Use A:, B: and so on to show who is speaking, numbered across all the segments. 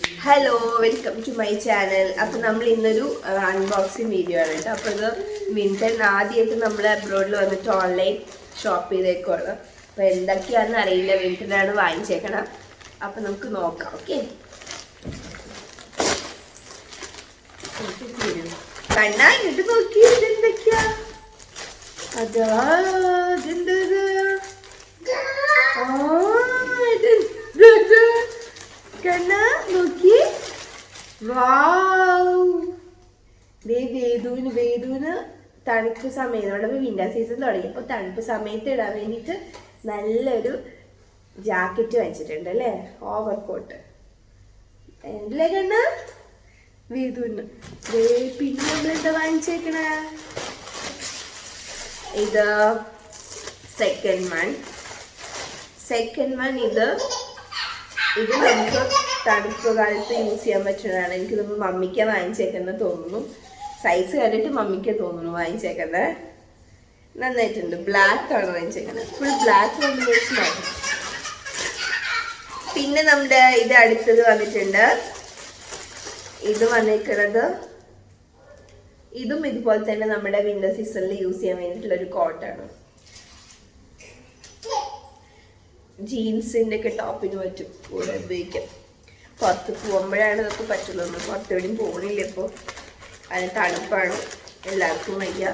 A: Hello, welcome to my channel. അപ്പോൾ നമ്മൾ ഇന്നൊരു അൺബോക്സിങ് വീഡിയോ ആണ് കേട്ടോ. അപ്പോൾ ഇത് വിന്റർ ആദ്യമായിട്ട് നമ്മൾ അബ്രോഡിൽ വന്നിട്ട് ഓൺലൈൻ ഷോപ്പ് ചെയ്തേക്കുവാണ്. അപ്പോൾ എന്തൊക്കെയാണെന്ന് അറിയില്ല, വിന്ററിനാണ് വാങ്ങിച്ചേക്കണം. അപ്പോൾ നമുക്ക് നോക്കാം. ഓക്കെ, കണ്ണാ ഇങ്ങോട്ട് നോക്കി, ഇതെന്തൊക്കെയാ? അതാ ഇതെന്തത്? കണ്ണാ നോക്കി, വേദുവിന് തണുപ്പ് സമയം, നമ്മുടെ വിന്റർ സീസൺ തുടങ്ങിയപ്പോൾ തണുപ്പ് സമയത്ത് ഇടാൻ വേണ്ടിയിട്ട് നല്ലൊരു ജാക്കറ്റ് വെച്ചിട്ടുണ്ട് അല്ലേ, ഓവർ കോട്ട് അല്ലേ കണ്ണ വേദുവിന്. പിന്നെ നമ്മളെന്താ വാങ്ങിച്ചേക്കണ? ഇത് സെക്കൻഡ് വൺ. ഇത് നമുക്ക് തണുപ്പ് കാലത്ത് യൂസ് ചെയ്യാൻ പറ്റുന്നതാണ്. എനിക്ക് തോന്നുന്നു മമ്മിക്ക വാങ്ങിച്ചേക്കുന്നത് തോന്നുന്നു. സൈസ് കണ്ടിട്ട് മമ്മിക്ക തോന്നുന്നു വാങ്ങിച്ചേക്കുന്നത്. നന്നായിട്ടുണ്ട്. ബ്ലാക്ക് ആണ് വാങ്ങിച്ചേക്കുന്നത്, ഫുൾ ബ്ലാക്ക് കോമ്പിനേഷൻ ആണ്. പിന്നെ നമ്മുടെ ഇത് അടുത്തത് വന്നിട്ടുണ്ട്. ഇത് വന്നിരിക്കുന്നത് ഇതും ഇതുപോലെ തന്നെ നമ്മുടെ വിന്റർ സീസണിൽ യൂസ് ചെയ്യാൻ വേണ്ടിയിട്ടുള്ള ഒരു കോട്ടാണ്. ജീൻസിൻ്റെ ഒക്കെ ടോപ്പിന് പറ്റും, കൂടെ ഉപയോഗിക്കാം. പുറത്ത് പോകുമ്പോഴാണ് ഇതൊക്കെ പറ്റുള്ളൂ. പുറത്തെവിടെയും പോകണില്ല ഇപ്പോൾ, അതിന് തണുപ്പാണ്, എല്ലാവർക്കും വയ്യ.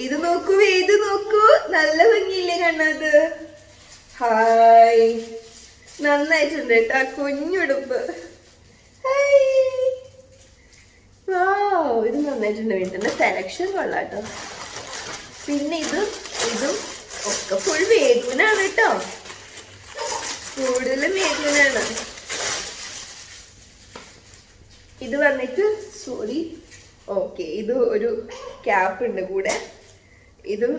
A: ഇത് നോക്കൂ, ഇത് നോക്കൂ, നല്ല ഭംഗിയില്ലേ കണ്ണത്? ഹായ്, നന്നായിട്ടുണ്ട് കേട്ടോ, കുഞ്ഞുടുപ്പ്. ഇത് നന്നായിട്ടുണ്ട്. വീട്ടിൻ്റെ സെലക്ഷൻ കൊള്ളാം കേട്ടോ. പിന്നെ ഇതും ഒക്കെ ഫുൾ വേദൂനാണ് കേട്ടോ, കൂടുതലും വേദൂനാണ്. ഇത് വന്നിട്ട് ഇത് ഒരു ക്യാപ്പ് ഉണ്ട് കൂടെ. ഇതും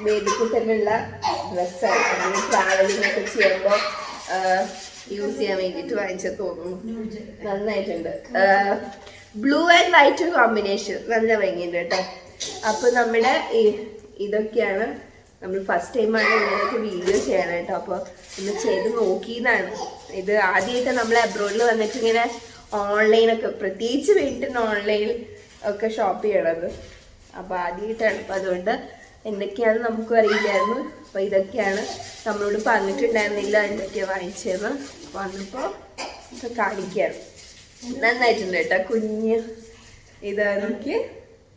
A: വേദിക്കുള്ള ഡ്രസ്സാണ്, ട്രാവലിംഗ് ഒക്കെ ചെയ്യുമ്പോൾ യൂസ് ചെയ്യാൻ വേണ്ടിയിട്ട് വാങ്ങിച്ചത് തോന്നുന്നു. നന്നായിട്ടുണ്ട്. ബ്ലൂ ആൻഡ് വൈറ്റ് കോമ്പിനേഷൻ നല്ല ഭംഗിയുണ്ട് കേട്ടോ. അപ്പോൾ നമ്മുടെ ഇതൊക്കെയാണ്. നമ്മൾ ഫസ്റ്റ് ടൈമാണ് ഇങ്ങനെയൊക്കെ വീഡിയോ ചെയ്യണം കേട്ടോ. അപ്പോൾ ഒന്ന് ചെയ്ത് നോക്കിയതാണ്. ഇത് ആദ്യമായിട്ട് നമ്മൾ അബ്രോഡിൽ വന്നിട്ട് ഇങ്ങനെ ഓൺലൈനൊക്കെ, പ്രത്യേകിച്ച് വീട്ടിൽ ഓൺലൈനിൽ ഒക്കെ ഷോപ്പ് ചെയ്യണത്. അപ്പോൾ ആദ്യമായിട്ടാണ്. അപ്പോൾ അതുകൊണ്ട് എന്തൊക്കെയാണ് നമുക്കും അറിയില്ലായിരുന്നു. അപ്പോൾ ഇതൊക്കെയാണ് നമ്മളോട് പറഞ്ഞിട്ടുണ്ടായിരുന്നില്ല എന്തൊക്കെയാണ് വാങ്ങിച്ചതെന്ന്. വന്നപ്പോൾ ഒക്കെ കാണിക്കുകയാണ്. നന്നായിട്ടുണ്ട് കേട്ടോ, കുഞ്ഞ് ഇതൊക്കെ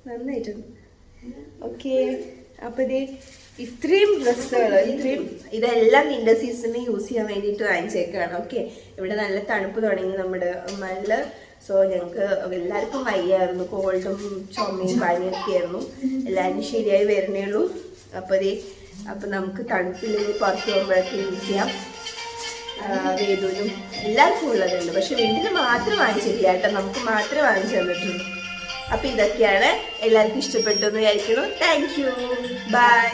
A: നന്നായിട്ടുണ്ട്. ഓക്കെ, അപ്പോൾ ഇത്രയും ഡ്രസ്സുകൾ, ഇതെല്ലാം വിന്റർ സീസണിൽ യൂസ് ചെയ്യാൻ വേണ്ടിയിട്ട് വാങ്ങിച്ചേക്കാണ്. ഓക്കെ, ഇവിടെ നല്ല തണുപ്പ് തുടങ്ങി നമ്മുടെ മഴ. സോ ഞങ്ങൾക്ക് എല്ലാവർക്കും വയ്യായിരുന്നു, കോൾഡും ചുമയും പനിയൊക്കെ ആയിരുന്നു. എല്ലാവരും ശരിയായി വരുന്നേ ഉള്ളൂ. അപ്പോൾ നമുക്ക് തണുപ്പില്ലെങ്കിൽ പുറത്ത് പോകുമ്പോഴൊക്കെ യൂസ് ചെയ്യാം. വേദൂനും എല്ലാവർക്കും ഉള്ളതുണ്ട്, പക്ഷെ വീട്ടിൽ മാത്രം വാങ്ങിച്ചില്ല കേട്ടോ, നമുക്ക് മാത്രമേ വാങ്ങിച്ചു തന്നിട്ടുള്ളൂ. അപ്പോൾ ഇതൊക്കെയാണ്. എല്ലാവർക്കും ഇഷ്ടപ്പെട്ടു എന്ന് വിചാരിക്കുന്നു. Thank you, by.